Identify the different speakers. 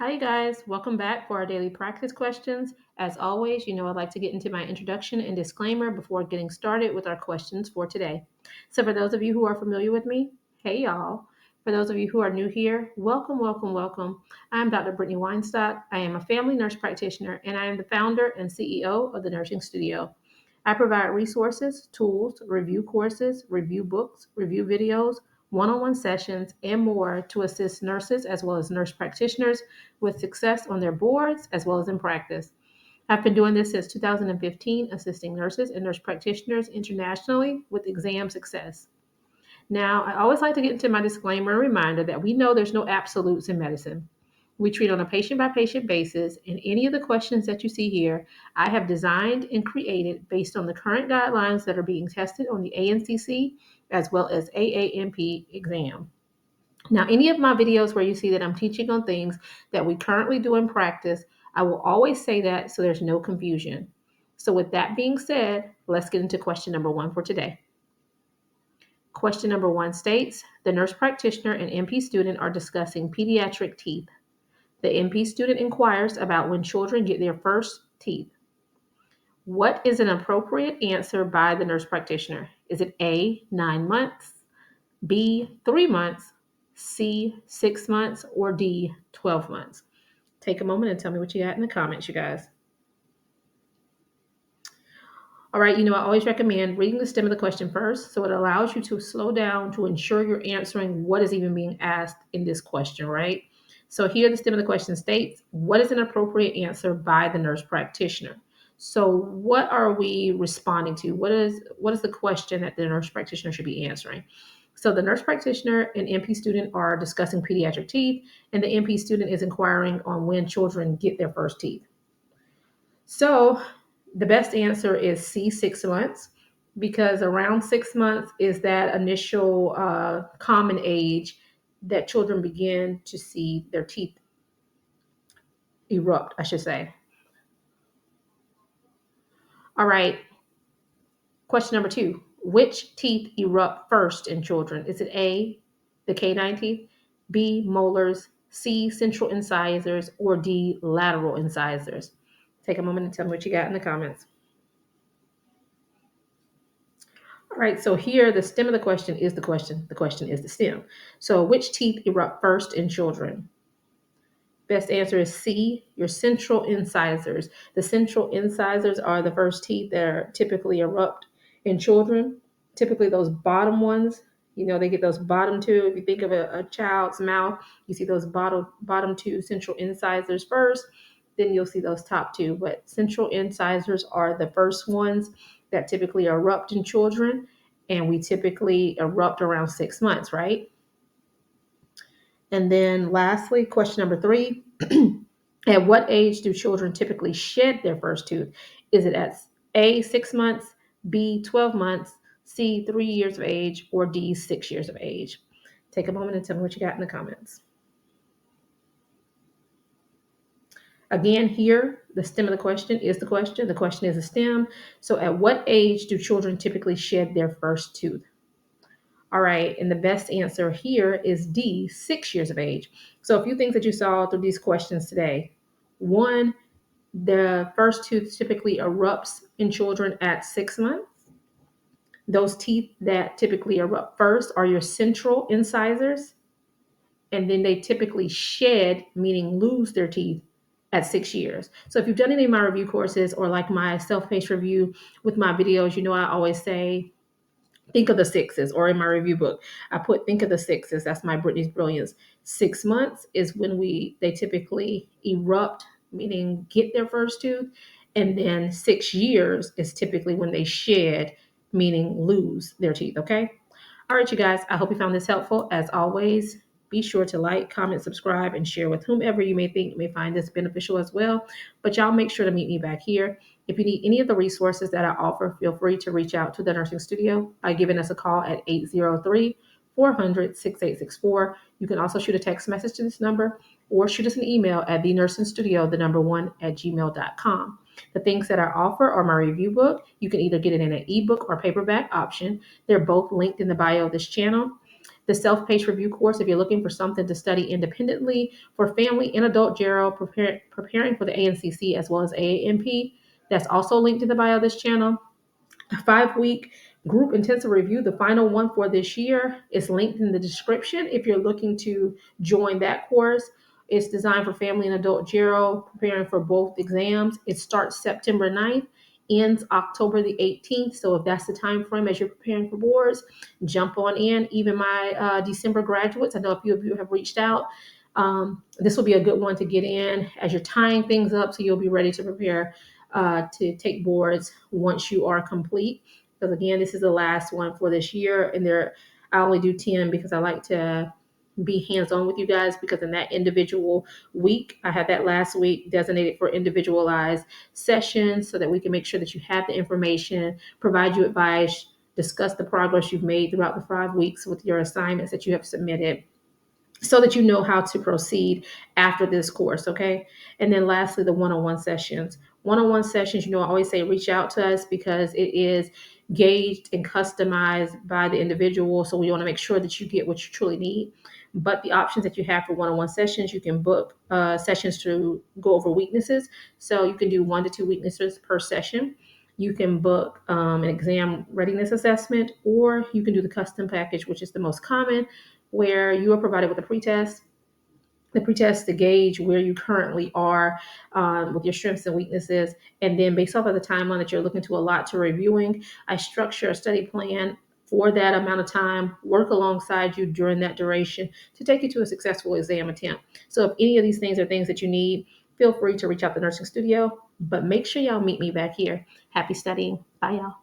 Speaker 1: Hi, guys. Welcome back for our daily practice questions. As always, I'd like to get into my introduction and disclaimer before getting started with our questions for today. So, for those of you who are familiar with me, hey, y'all. For those of you who are new here, welcome, welcome, welcome. I'm Dr. Brittany Weinstock. I am a family nurse practitioner, and I am the founder and CEO of the Nursing Studio. I provide resources, tools, review courses, review books, review videos, one on one sessions, and more to assist nurses as well as nurse practitioners with success on their boards as well as in practice. I've been doing this since 2015, assisting nurses and nurse practitioners internationally with exam success. Now, I always like to get into my disclaimer reminder that we know there's no absolutes in medicine. We treat on a patient by patient basis, and any of the questions that you see here, I have designed and created based on the current guidelines that are being tested on the ANCC as well as AANP exam. Now, any of my videos where you see that I'm teaching on things that we currently do in practice, I will always say that so there's no confusion. So, with that being said, let's get into question number one for today. Question number one states the nurse practitioner and NP student are discussing pediatric teeth. The NP student inquires about when children get their first teeth. What is an appropriate answer by the nurse practitioner? Is it A, 9 months, B, 3 months, C, 6 months, or D, 12 months? Take a moment and tell me what you got in the comments, you guys. All right, I always recommend reading the stem of the question first so it allows you to slow down to ensure you're answering what is even being asked in this question, right? So here the stem of the question states, what is an appropriate answer by the nurse practitioner? So what are we responding to? What is the question that the nurse practitioner should be answering? So the nurse practitioner and NP student are discussing pediatric teeth, and the NP student is inquiring on when children get their first teeth. So the best answer is C, 6 months, because around 6 months is that initial common age that children begin to see their teeth erupt, I should say. All right, question number two. Which teeth erupt first in children? Is it A, the canine teeth, B, molars, C, central incisors, or D, lateral incisors? Take a moment and tell me what you got in the comments. All right, so here the stem of the question is the question. The question is the stem. So, which teeth erupt first in children? Best answer is C, your central incisors. The central incisors are the first teeth that are typically erupt in children. Typically, those bottom ones, they get those bottom two. If you think of a child's mouth, you see those bottom two central incisors first, then you'll see those top two. But central incisors are the first ones that typically erupt in children, and we typically erupt around 6 months, right? And then lastly, question number three, at what age do children typically shed their first tooth? Is it at A, 6 months, B, 12 months, C, 3 years of age, or D, 6 years of age? Take a moment and tell me what you got in the comments. Again, here, the stem of the question is the question. The question is a stem. So at what age do children typically shed their first tooth? All right, and the best answer here is D, 6 years of age. So a few things that you saw through these questions today. One, the first tooth typically erupts in children at 6 months. Those teeth that typically erupt first are your central incisors, and then they typically shed, meaning lose their teeth at 6 years. So if you've done any of my review courses or like my self-paced review with my videos, I always say, think of the sixes, or in my review book, I put think of the sixes. That's my Brittany's Brilliance. 6 months is when they typically erupt, meaning get their first tooth. And then 6 years is typically when they shed, meaning lose their teeth. Okay. All right, you guys, I hope you found this helpful. As always, be sure to like, comment, subscribe, and share with whomever you may think may find this beneficial as well. But y'all make sure to meet me back here. If you need any of the resources that I offer, feel free to reach out to the Nursing Studio by giving us a call at 803-400-6864. You can also shoot a text message to this number or shoot us an email at thenursingstudio1@gmail.com. The things that I offer are my review book. You can either get it in an ebook or paperback option. They're both linked in the bio of this channel. The self-paced review course, if you're looking for something to study independently for family and adult Gero, preparing for the ANCC as well as AAMP. That's also linked in the bio of this channel. A 5-week group intensive review, the final one for this year, is linked in the description if you're looking to join that course. It's designed for family and adult Gero, preparing for both exams. It starts September 9th, ends October the 18th. So if that's the time frame as you're preparing for boards, jump on in. Even my December graduates, I know a few of you have reached out. This will be a good one to get in as you're tying things up so you'll be ready to prepare to take boards once you are complete. Because again, this is the last one for this year, and I only do 10 because I like to be hands-on with you guys, because in that individual week, I had that last week designated for individualized sessions so that we can make sure that you have the information, provide you advice, discuss the progress you've made throughout the 5 weeks with your assignments that you have submitted, so that you know how to proceed after this course, okay? And then lastly, the one-on-one sessions. One-on-one sessions, I always say reach out to us because it is gauged and customized by the individual. So we want to make sure that you get what you truly need. But the options that you have for one-on-one sessions, you can book sessions to go over weaknesses. So you can do 1 to 2 weaknesses per session. You can book an exam readiness assessment, or you can do the custom package, which is the most common, where you are provided with a pretest, the pretest to gauge where you currently are with your strengths and weaknesses. And then based off of the timeline that you're looking to allot to reviewing, I structure a study plan for that amount of time, work alongside you during that duration to take you to a successful exam attempt. So if any of these things are things that you need, feel free to reach out to Nursing Studio, but make sure y'all meet me back here. Happy studying. Bye, y'all.